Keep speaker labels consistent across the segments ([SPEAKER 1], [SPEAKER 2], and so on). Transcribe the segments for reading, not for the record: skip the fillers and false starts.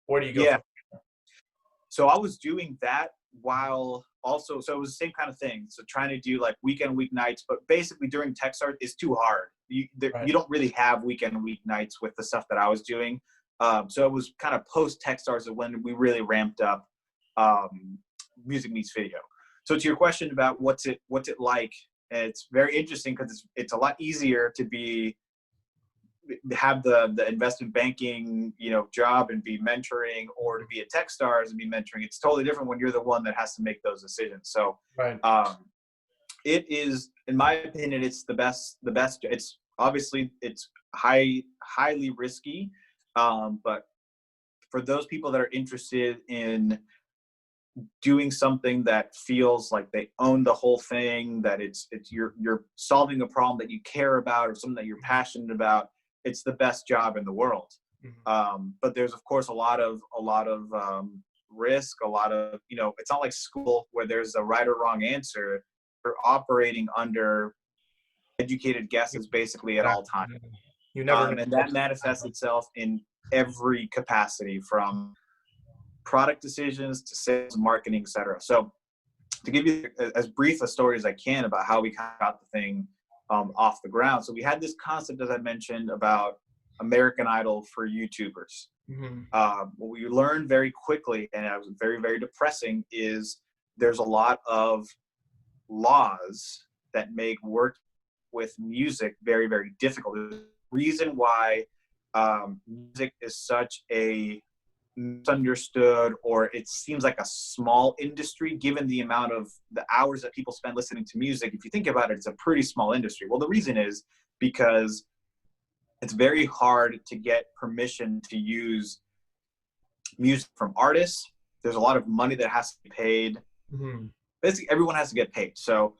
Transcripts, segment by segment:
[SPEAKER 1] Where do you go
[SPEAKER 2] Yeah.
[SPEAKER 1] from?
[SPEAKER 2] So I was doing that while also, so it was the same kind of thing. So trying to do like weekend, weeknights, but basically during TechStart is too hard.
[SPEAKER 1] Right.
[SPEAKER 2] You don't really have weekend, weeknights with the stuff that I was doing. So it was kind of post TechStars when we really ramped up music meets video. So to your question about what's it like, it's very interesting because it's a lot easier to have the investment banking, job and be mentoring, or to be at Techstars and be mentoring. It's totally different when you're the one that has to make those decisions. So
[SPEAKER 1] Right.
[SPEAKER 2] it is, in my opinion, it's the best. It's obviously it's highly risky, but for those people that are interested in doing something that feels like they own the whole thing, that it's you're solving a problem that you care about or something that you're passionate about, it's the best job in the world. But there's of course a lot of risk, a lot of, it's not like school where there's a right or wrong answer. You're operating under educated guesses basically at all times.
[SPEAKER 1] You never
[SPEAKER 2] And that manifests itself in every capacity, from product decisions to sales, marketing, et cetera. So to give you as brief a story as I can about how we kind of got the thing off the ground. So we had this concept, as I mentioned, about American Idol for YouTubers. What we learned very quickly, and it was very, very depressing, is there's a lot of laws that make work with music very, very difficult. There's a reason why music is such a misunderstood, or it seems like a small industry given the amount of the hours that people spend listening to music. If you think about it, it's a pretty small industry. Well, the reason is because it's very hard to get permission to use music from artists. There's a lot of money that has to be paid. Basically everyone has to get paid. So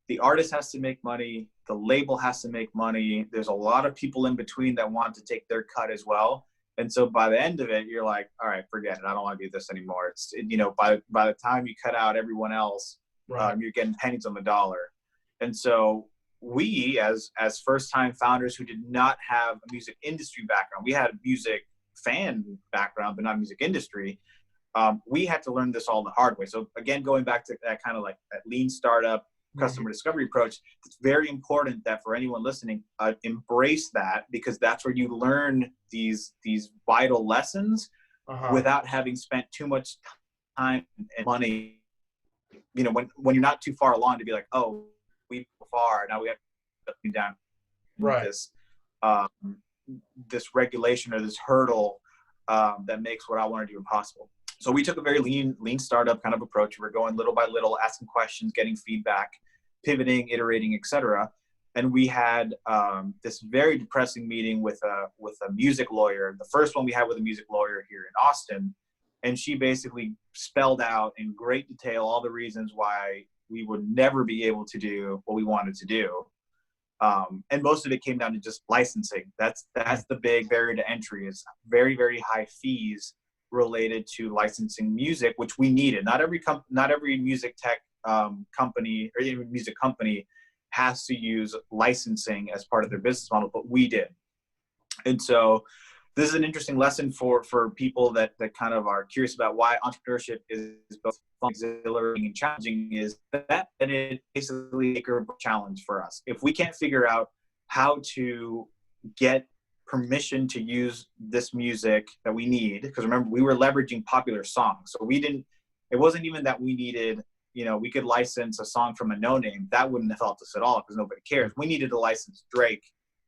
[SPEAKER 2] the artist has to make money, the label has to make money. There's a lot of people in between that want to take their cut as well. And so by the end of it, you're like, all right, forget it. I don't want to do this anymore. It's, by the time you cut out everyone else,
[SPEAKER 1] Right.
[SPEAKER 2] you're getting pennies on the dollar. And so we, as first-time founders who did not have a music industry background, we had a music fan background, but not music industry. We had to learn this all the hard way. So again, going back to that kind of like that lean startup, customer discovery approach, it's very important that for anyone listening, embrace that, because that's where you learn these vital lessons without having spent too much time and money. When you're not too far along to be like, oh, we've gone far, now we have to put down this regulation or this hurdle that makes what I want to do impossible. So we took a very lean startup kind of approach. We're going little by little, asking questions, getting feedback, pivoting, iterating, etc. And we had this very depressing meeting with a music lawyer, the first one we had with a music lawyer here in Austin. And she basically spelled out in great detail all the reasons why we would never be able to do what we wanted to do. And most of it came down to just licensing. That's the big barrier to entry, is very, very high fees related to licensing music, which we needed. Not every music tech company or even music company has to use licensing as part of their business model, but we did. And so this is an interesting lesson for people that kind of are curious about why entrepreneurship is both fun, exhilarating, and challenging, is that and it basically a challenge for us. If we can't figure out how to get permission to use this music that we need, because remember, we were leveraging popular songs. So it wasn't even that we needed, we could license a song from a no-name. That wouldn't have helped us at all because nobody cares. We needed to license Drake,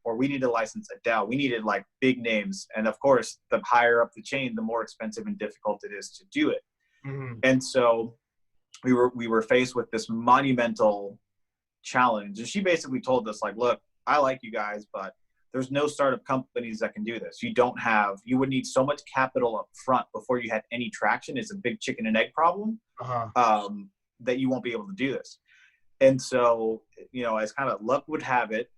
[SPEAKER 2] or we need to license Adele. We needed like big names. And of course, the higher up the chain, the more expensive and difficult it is to do it. And so we were faced with this monumental challenge. And she basically told us, like, look, I like you guys, but there's no startup companies that can do this. You would need so much capital up front before you had any traction. It's a big chicken and egg problem that you won't be able to do this. And so, as kind of luck would have it,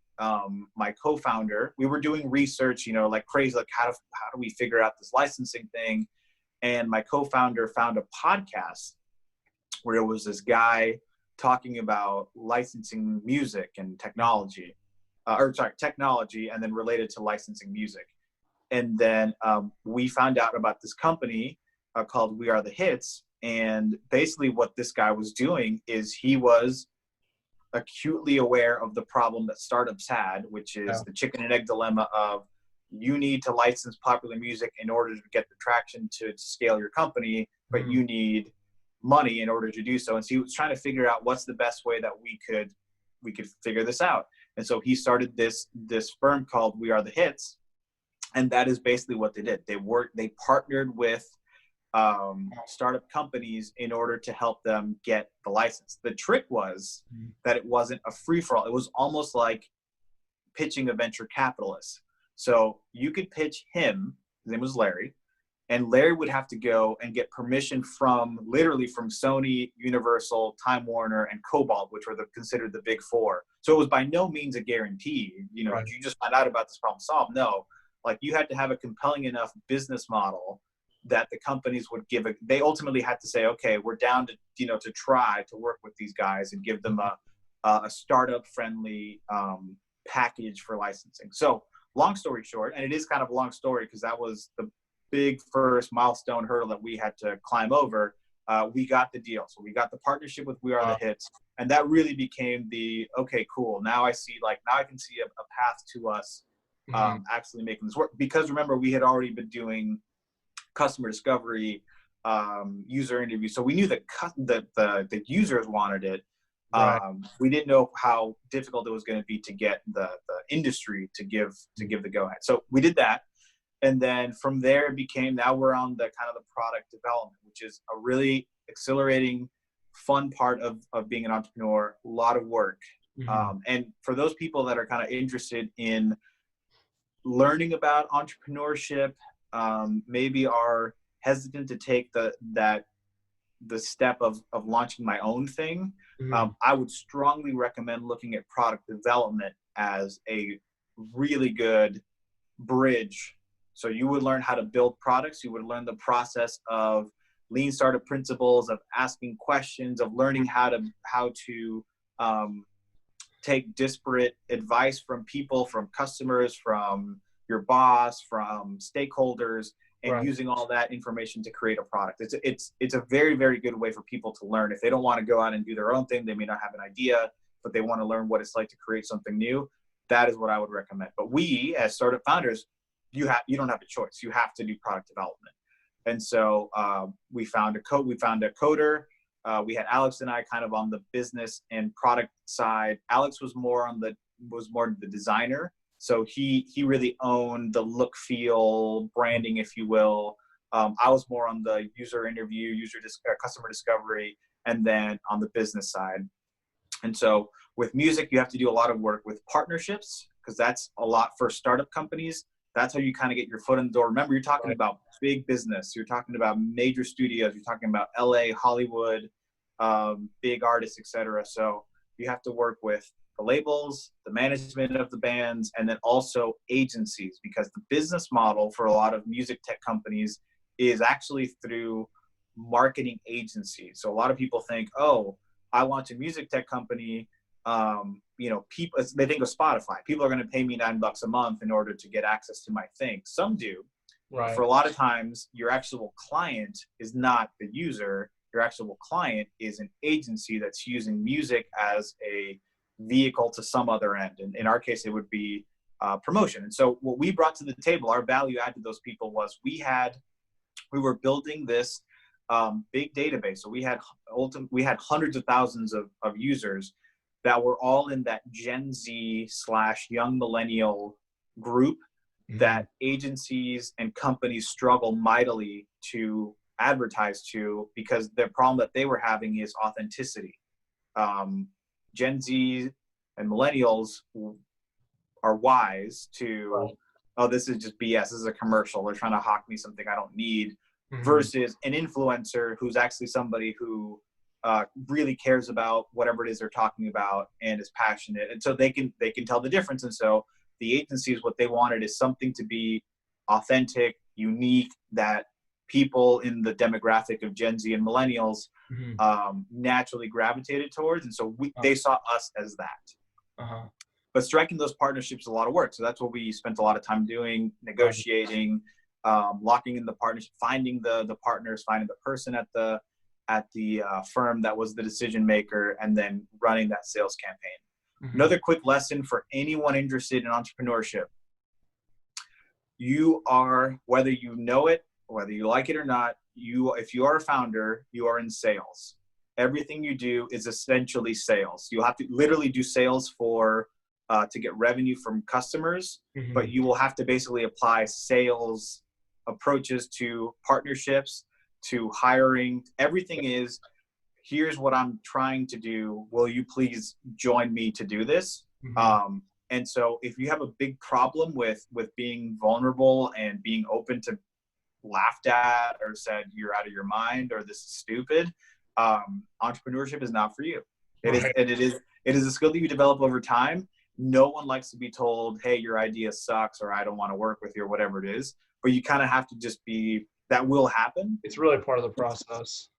[SPEAKER 2] my co-founder, we were doing research, like crazy, like how do we figure out this licensing thing? And my co-founder found a podcast where it was this guy talking about licensing music and technology, technology, and then related to licensing music. And then we found out about this company called We Are the Hits. And basically what this guy was doing is he was acutely aware of the problem that startups had, which is the chicken and egg dilemma of you need to license popular music in order to get the traction to scale your company, but you need money in order to do so. And so he was trying to figure out what's the best way that we could figure this out. And so he started this firm called We Are the Hits. And that is basically what they did. They partnered with startup companies in order to help them get the license. The trick was that it wasn't a free-for-all. It was almost like pitching a venture capitalist. So you could pitch him, his name was Larry, and Larry would have to go and get permission literally from Sony, Universal, Time Warner, and Cobalt, which were considered the big four. So it was by no means a guarantee. You know, you just find out about this problem solved. No, like you had to have a compelling enough business model that the companies would they ultimately had to say, okay, we're down to, to try to work with these guys and give them a startup friendly package for licensing. So long story short, and it is kind of a long story because that was the big first milestone hurdle that we had to climb over. We got the deal. So we got the partnership with We Are the Hits. And that really became okay, cool. Now I can see a path to us actually making this work. Because remember, we had already been doing customer discovery, user interviews. So we knew that the users wanted it. We didn't know how difficult it was going to be to get the industry to give the go ahead. So we did that. And then from there it became, now we're on the kind of the product development, which is a really exhilarating, fun part of being an entrepreneur, a lot of work. And for those people that are kind of interested in learning about entrepreneurship, maybe are hesitant to take the step of launching my own thing, I would strongly recommend looking at product development as a really good bridge. So you would learn how to build products. You would learn the process of lean startup principles, of asking questions, of learning how to take disparate advice from people, from customers, from your boss, from stakeholders, and using all that information to create a product. It's a very, very good way for people to learn. If they don't want to go out and do their own thing, they may not have an idea, but they want to learn what it's like to create something new. That is what I would recommend. But we, as startup founders, you don't have a choice. You have to do product development. And so we found a coder. We had Alex and I kind of on the business and product side. Alex was more the designer. So he really owned the look, feel, branding, if you will. I was more on the user interview, customer discovery, and then on the business side. And so with music, you have to do a lot of work with partnerships, because that's a lot for startup companies. That's how you kind of get your foot in the door. Remember, you're talking about big business. You're talking about major studios. You're talking about LA, Hollywood, big artists, etc. So you have to work with the labels, the management of the bands, and then also agencies, because the business model for a lot of music tech companies is actually through marketing agencies. So a lot of people think, oh, I launch a music tech company. People, they think of Spotify. People are going to pay me $9 a month in order to get access to my thing. Some do. For a lot of times, your actual client is not the user. Your actual client is an agency that's using music as a vehicle to some other end. And in our case, it would be promotion. And so what we brought to the table, our value add to those people was we were building this big database. So we had hundreds of thousands of users that were all in that Gen Z / young millennial group that agencies and companies struggle mightily to advertise to, because the problem that they were having is authenticity. Gen Z and millennials are wise to, oh, this is just BS. This is a commercial. They're trying to hawk me something I don't need, versus an influencer who's actually somebody who really cares about whatever it is they're talking about and is passionate. And so they can tell the difference. And so the agencies, what they wanted is something to be authentic, unique, that people in the demographic of Gen Z and millennials naturally gravitated towards. And so they saw us as that. but striking those partnerships is a lot of work. So that's what we spent a lot of time doing, negotiating, locking in the partnership, finding the partners, finding the person at the firm that was the decision maker, and then running that sales campaign. Another quick lesson for anyone interested in entrepreneurship: you are, whether you know it, whether you like it or not, if you are a founder, you are in sales. Everything you do is essentially sales. You'll have to literally do sales to get revenue from customers, but you will have to basically apply sales approaches to partnerships, to hiring. Everything is, here's what I'm trying to do. Will you please join me to do this? And so if you have a big problem with being vulnerable and being open to laughed at or said you're out of your mind or this is stupid, entrepreneurship is not for you. It is a skill that you develop over time. No one likes to be told, hey, your idea sucks, or I don't want to work with you, or whatever it is. But you kind of have to just be, that will happen.
[SPEAKER 1] It's really part of the process.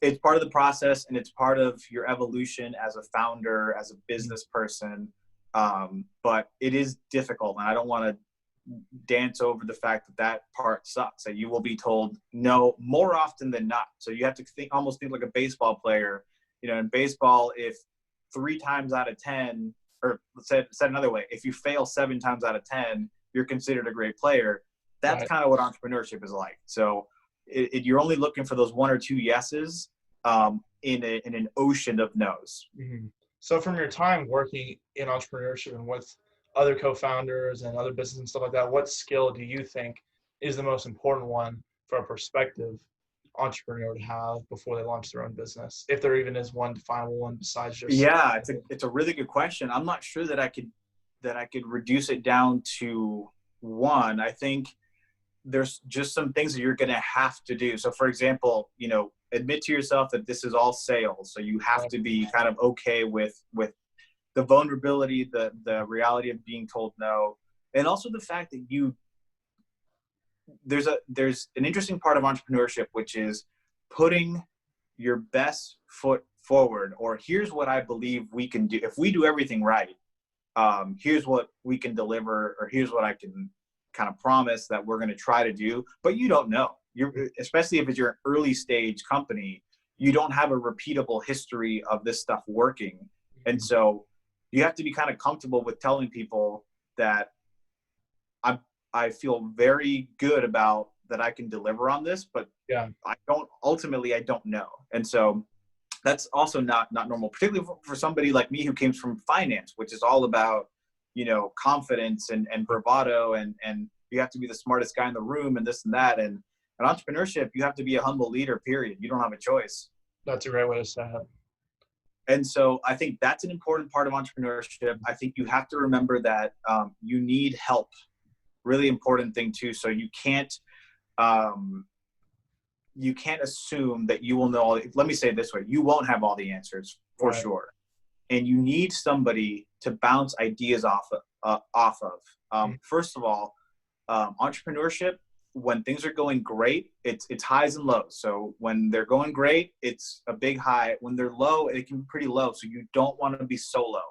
[SPEAKER 2] It's part of the process, and it's part of your evolution as a founder, as a business person. But it is difficult, and I don't want to dance over the fact that part sucks, that you will be told no more often than not. So you have to almost think like a baseball player. In baseball, if 3 times out of 10, or said another way, if you fail 7 times out of 10, you're considered a great player. That's kind of what entrepreneurship is like. So you're only looking for those 1 or 2 yeses in an ocean of no's.
[SPEAKER 1] So from your time working in entrepreneurship and with other co-founders and other businesses and stuff like that, what skill do you think is the most important one for a prospective entrepreneur to have before they launch their own business, if there even is one definable one besides just?
[SPEAKER 2] Yeah, it's a really good question. I'm not sure that I could reduce it down to one. I think there's just some things that you're going to have to do. So for example, admit to yourself that this is all sales. So you have to be kind of okay with the vulnerability, the reality of being told no. And also the fact that there's an interesting part of entrepreneurship, which is putting your best foot forward, or here's what I believe we can do. If we do everything right, here's what we can deliver, or here's what I can kind of promise that we're going to try to do. But you don't know. Especially if it's your early stage company, you don't have a repeatable history of this stuff working. And so you have to be kind of comfortable with telling people that I feel very good about that I can deliver on this, but I don't know. And so that's also not normal, particularly for somebody like me who came from finance, which is all about, confidence and bravado, and you have to be the smartest guy in the room and this and that. And in entrepreneurship, you have to be a humble leader, period. You don't have a choice.
[SPEAKER 1] That's a great way to say it.
[SPEAKER 2] And so I think that's an important part of entrepreneurship. I think you have to remember that you need help. Really important thing too. So you can't assume that you will know. Let me say it this way: you won't have all the answers for sure, and you need somebody to bounce ideas off of. First of all, entrepreneurship, when things are going great, it's highs and lows. So when they're going great, it's a big high. When they're low, it can be pretty low. So you don't want to be solo.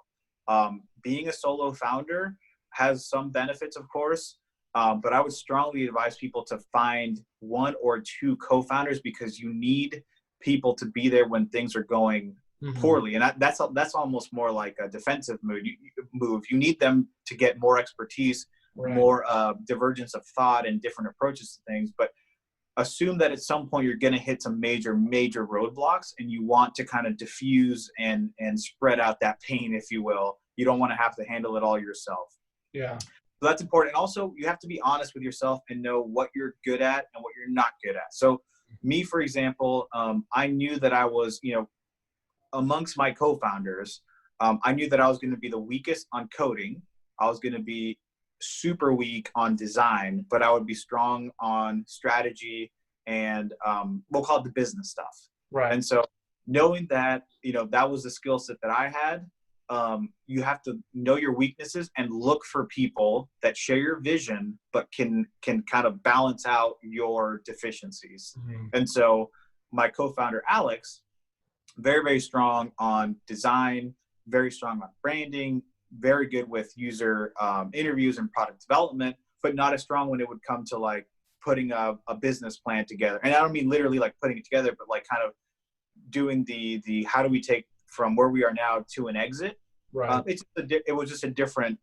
[SPEAKER 2] Being a solo founder has some benefits, of course, but I would strongly advise people to find 1 or 2 co-founders, because you need people to be there when things are going poorly. And that's almost more like a defensive move. You need them to get more expertise, more divergence of thought and different approaches to things. But assume that at some point you're going to hit some major roadblocks, and you want to kind of diffuse and spread out that pain, if you will. You don't want to have to handle it all yourself.
[SPEAKER 1] Yeah.
[SPEAKER 2] So that's important. And also, you have to be honest with yourself and know what you're good at and what you're not good at. So me, for example, I knew that I was, amongst my co-founders, I knew that I was going to be the weakest on coding. I was going to be super weak on design, but I would be strong on strategy and we'll call it the business stuff.
[SPEAKER 1] Right.
[SPEAKER 2] And so knowing that, that was the skill set that I had, you have to know your weaknesses and look for people that share your vision, but can kind of balance out your deficiencies. And so my co-founder, Alex, very, very strong on design, very strong on branding, very good with user interviews and product development, but not as strong when it would come to like putting a business plan together. And I don't mean literally like putting it together, but like kind of doing the how do we take from where we are now to an exit.
[SPEAKER 1] Right.
[SPEAKER 2] It was just a different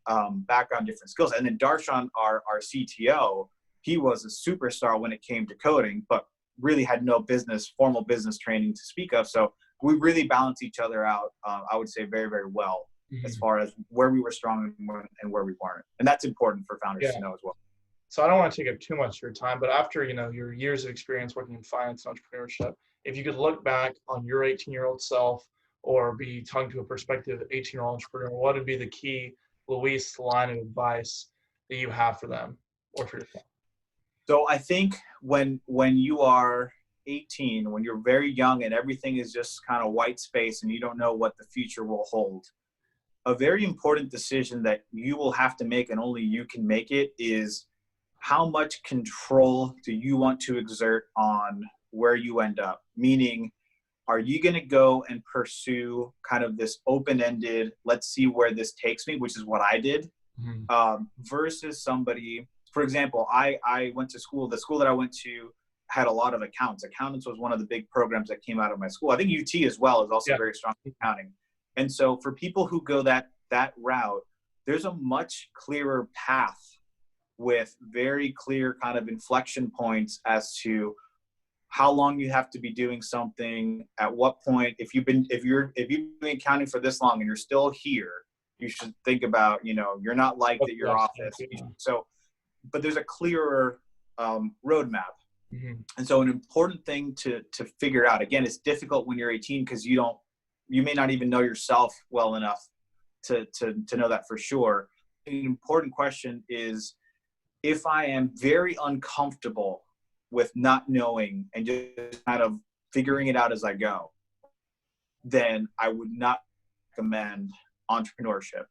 [SPEAKER 2] background, different skills. And then Darshan, our CTO, he was a superstar when it came to coding, but really had no formal business training to speak of. So we really balanced each other out, I would say, very, very well, as far as where we were strong and where we weren't. And that's important for founders to know as well.
[SPEAKER 1] So I don't want to take up too much of your time, but after, your years of experience working in finance and entrepreneurship, if you could look back on your 18-year-old self or be talking to a prospective 18-year-old entrepreneur, what would be the key Luis line of advice that you have for them or for yourself?
[SPEAKER 2] So I think when you are 18, when you're very young and everything is just kind of white space and you don't know what the future will hold, a very important decision that you will have to make, and only you can make it, is how much control do you want to exert on where you end up? Meaning, are you going to go and pursue kind of this open-ended, let's see where this takes me, which is what I did, versus somebody, for example, I went to school. The school that I went to had a lot of accounts. Accountants was one of the big programs that came out of my school. I think UT as well is also very strong in accounting. And so for people who go that route, there's a much clearer path with very clear kind of inflection points as to how long you have to be doing something, at what point. If you've been doing accounting for this long and you're still here, you should think about, you're not liked at your office. So, but there's a clearer roadmap. And so an important thing to figure out, again, it's difficult when you're 18 because you may not even know yourself well enough to know that for sure. An important question is, if I am very uncomfortable with not knowing and just kind of figuring it out as I go, then I would not recommend entrepreneurship.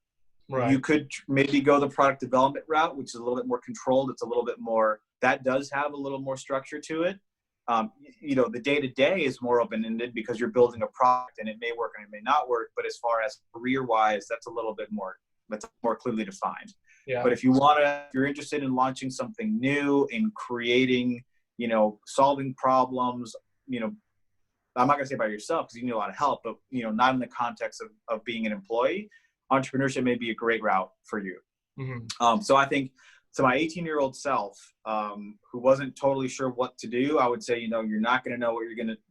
[SPEAKER 2] Right. You could maybe go the product development route, which is a little bit more controlled. It's a little bit more, that does have a little more structure to it. The day-to-day is more open-ended because you're building a product and it may work and it may not work. But as far as career-wise, that's more clearly defined. Yeah. But if you're interested in launching something new, in creating, solving problems, I'm not going to say by yourself because you need a lot of help, but, not in the context of being an employee, entrepreneurship may be a great route for you. So I think, to my 18-year-old self, who wasn't totally sure what to do, I would say, you're not going to know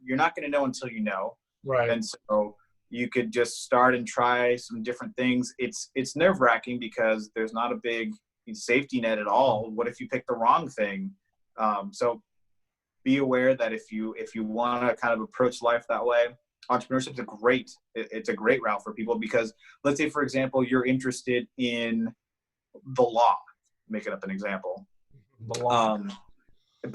[SPEAKER 2] you're not going to know until you know. Right. And so you could just start and try some different things. It's nerve-wracking because there's not a big safety net at all. What if you pick the wrong thing? So be aware that if you want to kind of approach life that way, entrepreneurship is it's a great route for people, because let's say, for example, you're interested in the law, making up an example, but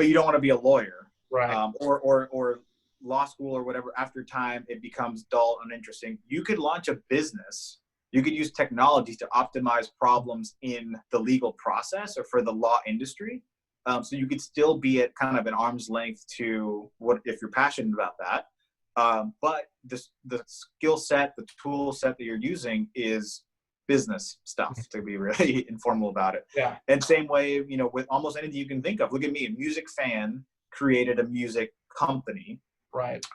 [SPEAKER 2] you don't want to be a lawyer, right? Or law school or whatever. After time, it becomes dull and uninteresting. You could launch a business. You could use technology to optimize problems in the legal process or for the law industry. So you could still be at kind of an arm's length to what, if you're passionate about that. But the skill set, the tool set that you're using is business stuff, to be really informal about it. Yeah. And same way, with almost anything you can think of. Look at me, a music fan created a music company, right?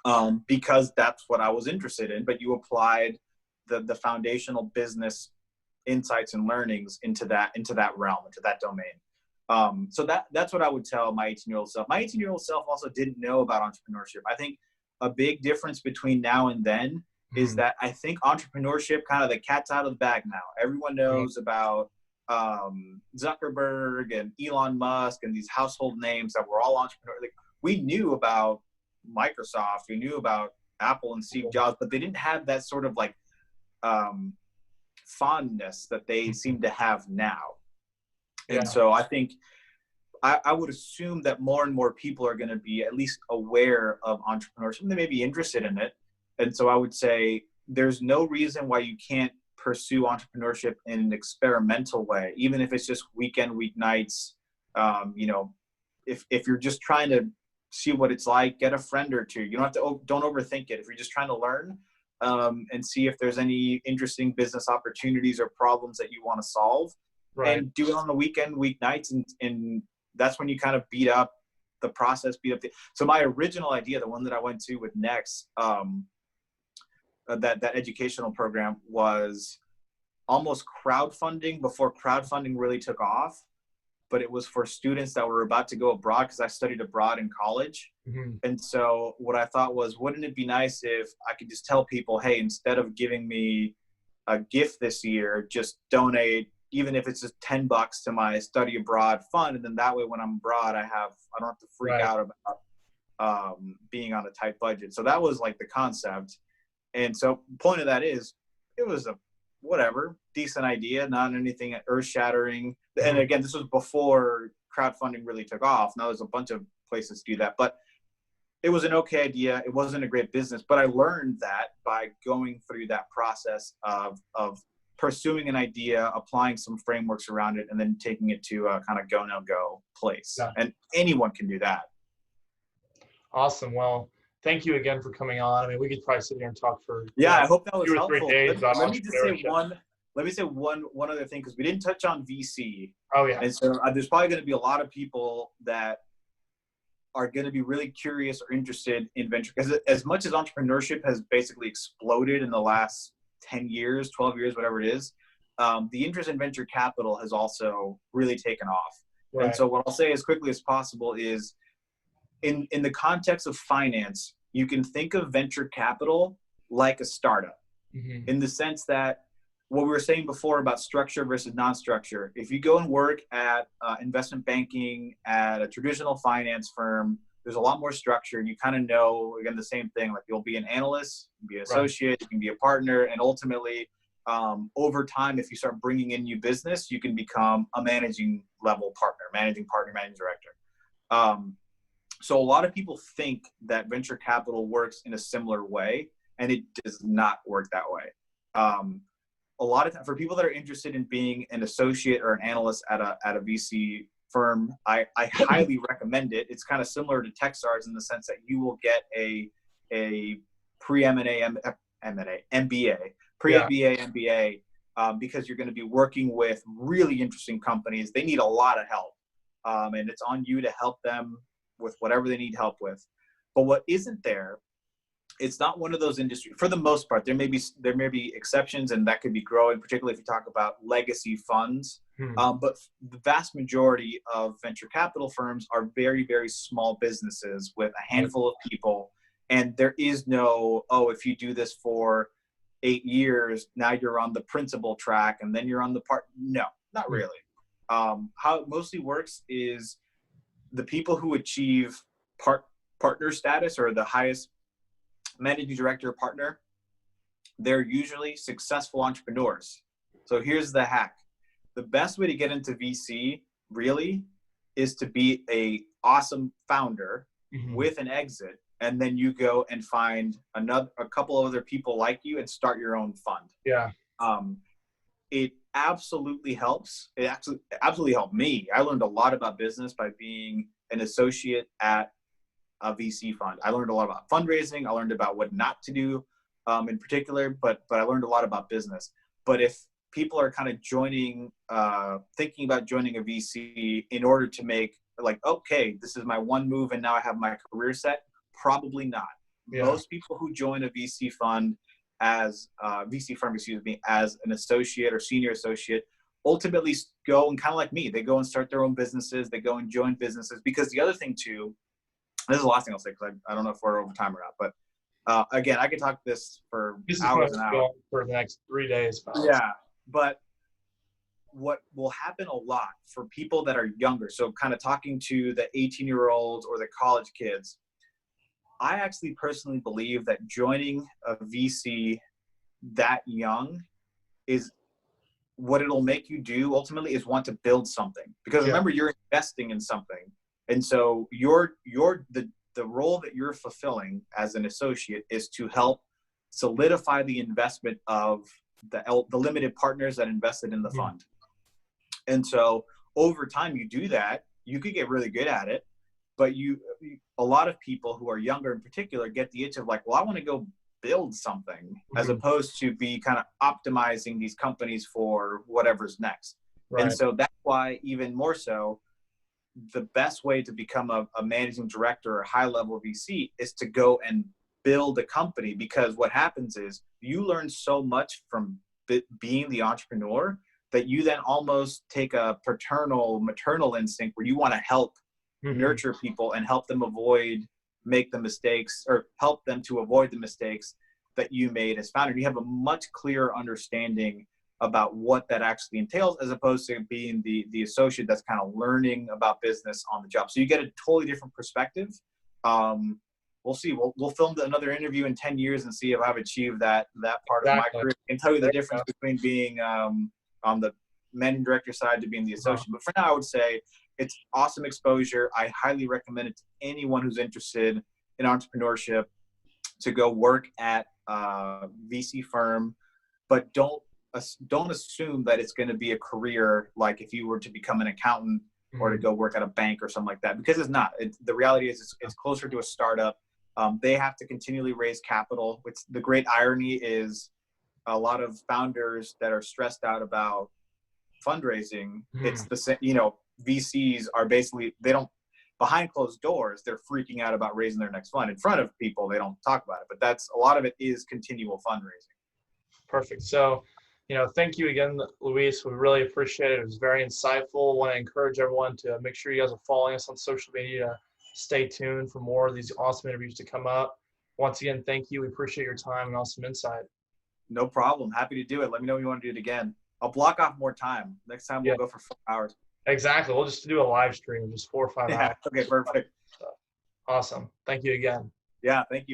[SPEAKER 2] Because that's what I was interested in. But you applied the foundational business insights and learnings into that realm, into that domain. So that's what I would tell my 18-year-old self. My 18-year-old self also didn't know about entrepreneurship. I think a big difference between now and then is that I think entrepreneurship, kind of the cat's out of the bag now. Everyone knows about Zuckerberg and Elon Musk and these household names that were all entrepreneurs. Like, we knew about Microsoft, we knew about Apple and Steve Jobs, but they didn't have that sort of like fondness that they seem to have now. And so I think I would assume that more and more people are going to be at least aware of entrepreneurship, and they may be interested in it. And so I would say there's no reason why you can't pursue entrepreneurship in an experimental way, even if it's just weeknights. If you're just trying to see what it's like, get a friend or two. You don't have to, don't overthink it. If you're just trying to learn, and see if there's any interesting business opportunities or problems that you want to solve,
[SPEAKER 1] Right.
[SPEAKER 2] and do it on the weekend, weeknights, and that's when you kind of beat up the process, so my original idea, the one that I went to with Next, that educational program, was almost crowdfunding before crowdfunding really took off, but it was for students that were about to go abroad, because I studied abroad in college.
[SPEAKER 1] Mm-hmm.
[SPEAKER 2] And so what I thought was, wouldn't it be nice if I could just tell people, hey, instead of giving me a gift this year, just donate, even if it's just $10 to my study abroad fund. And then that way, when I'm abroad, I don't have to freak out about being on a tight budget. So that was like the concept. And so point of that is, it was a decent idea, not anything earth shattering.
[SPEAKER 1] Mm-hmm.
[SPEAKER 2] And again, this was before crowdfunding really took off. Now there's a bunch of places to do that, but it was an okay idea. It wasn't a great business, but I learned that by going through that process of pursuing an idea, applying some frameworks around it, and then taking it to a kind of go, no go place.
[SPEAKER 1] Yeah.
[SPEAKER 2] And anyone can do that.
[SPEAKER 1] Awesome. Well, thank you again for coming on. I mean, we could probably sit here and talk for
[SPEAKER 2] I hope that was
[SPEAKER 1] 2 or 3
[SPEAKER 2] helpful.
[SPEAKER 1] days about
[SPEAKER 2] Let me just say
[SPEAKER 1] entrepreneurship.
[SPEAKER 2] one other thing, because we didn't touch on VC.
[SPEAKER 1] Oh yeah.
[SPEAKER 2] And so there's probably going to be a lot of people that are going to be really curious or interested in venture, because as much as entrepreneurship has basically exploded in the last 10 years, 12 years, whatever it is, the interest in venture capital has also really taken off.
[SPEAKER 1] Right.
[SPEAKER 2] And so what I'll say as quickly as possible is, in the context of finance, you can think of venture capital like a startup,
[SPEAKER 1] Mm-hmm.
[SPEAKER 2] in the sense that what we were saying before about structure versus non-structure. If you go and work at investment banking at a traditional finance firm, there's a lot more structure. You kind of know, again, the same thing, like you'll be an analyst, you can be an associate, you can be a partner, and ultimately, over time, if you start bringing in new business, you can become a managing level partner, managing director. So a lot of people think that venture capital works in a similar way, and it does not work that way. A lot of time, for people that are interested in being an associate or an analyst at a VC firm, I highly recommend it. It's kind of similar to Techstars in the sense that you will get a pre-M&A, MBA, MBA, because you're going to be working with really interesting companies. They need a lot of help, and it's on you to help them with whatever they need help with. But what isn't there, it's not one of those industries, for the most part. There may be exceptions, and that could be growing, particularly if you talk about legacy funds. But the vast majority of venture capital firms are very, very small businesses with a handful of people. And there is no, if you do this for 8 years, now you're on the principal track and then you're on the part. No, not really. How it mostly works is the people who achieve partner status, or the highest managing director or partner, they're usually successful entrepreneurs. So here's the hack. The best way to get into VC really is to be a awesome founder with an exit, and then you go and find a couple of other people like you and start your own fund.
[SPEAKER 1] Yeah.
[SPEAKER 2] It absolutely helps. It absolutely helped me. I learned a lot about business by being an associate at a VC fund. I learned a lot about fundraising. I learned about what not to do in particular, but I learned a lot about business. But if people are kind of thinking about joining a VC in order to make, like, okay, this is my one move and now I have my career set, probably not. Yeah. Most people who join a VC firm, as an associate or senior associate, ultimately go and, kind of like me, they go and start their own businesses. They go and join businesses, because the other thing too, this is the last thing I'll say, because I don't know if we're over time or not, but again, I could talk this for hours and hours.
[SPEAKER 1] For the next 3 days.
[SPEAKER 2] Yeah, but what will happen a lot for people that are younger, so kind of talking to the 18-year-olds or the college kids, I actually personally believe that joining a VC that young is what it'll make you do ultimately, is want to build something. Because remember, you're investing in something. And so the role that you're fulfilling as an associate is to help solidify the investment of the limited partners that invested in the fund. And so over time, you do that, you could get really good at it, but a lot of people who are younger in particular get the itch of like, well, I want to go build something as
[SPEAKER 1] Mhm.
[SPEAKER 2] opposed to be kind of optimizing these companies for whatever's next. And
[SPEAKER 1] Right.
[SPEAKER 2] so that's why, even more so, the best way to become a managing director or high level VC is to go and build a company, because what happens is you learn so much from being the entrepreneur that you then almost take a maternal instinct where you want to help
[SPEAKER 1] Mhm.
[SPEAKER 2] nurture people and help them make the mistakes, or help them to avoid the mistakes that you made as founder. You have a much clearer understanding about what that actually entails, as opposed to being the associate that's kind of learning about business on the job. So you get a totally different perspective. We'll see. We'll film another interview in 10 years and see if I've achieved that part of my
[SPEAKER 1] Exactly.
[SPEAKER 2] career, and tell you the
[SPEAKER 1] There you
[SPEAKER 2] difference between being on the managing director side to being the
[SPEAKER 1] go.
[SPEAKER 2] associate. But for now, I would say it's awesome exposure. I highly recommend it to anyone who's interested in entrepreneurship to go work at a VC firm, but don't assume that it's going to be a career like if you were to become an accountant or to
[SPEAKER 1] Mhm.
[SPEAKER 2] go work at a bank or something like that, because it's not. The reality is it's closer to a startup. They have to continually raise capital. Which the great irony is, a lot of founders that are stressed out about fundraising, it's
[SPEAKER 1] Mhm.
[SPEAKER 2] the same. VCs are basically, they don't, behind closed doors, they're freaking out about raising their next fund. In front of people, they don't talk about it. But that's, a lot of it is continual fundraising.
[SPEAKER 1] Perfect. So, thank you again, Luis. We really appreciate it. It was very insightful. Want to encourage everyone to make sure you guys are following us on social media. Stay tuned for more of these awesome interviews to come up. Once again, thank you. We appreciate your time and awesome insight.
[SPEAKER 2] No problem. Happy to do it. Let me know if you want to do it again. I'll block off more time. Next time we'll
[SPEAKER 1] Yeah,
[SPEAKER 2] go for 4 hours.
[SPEAKER 1] exactly. We'll just do a live stream, just 4 or 5
[SPEAKER 2] Yeah.
[SPEAKER 1] hours.
[SPEAKER 2] Okay. Perfect.
[SPEAKER 1] So, awesome. Thank you again.
[SPEAKER 2] Yeah. Thank you.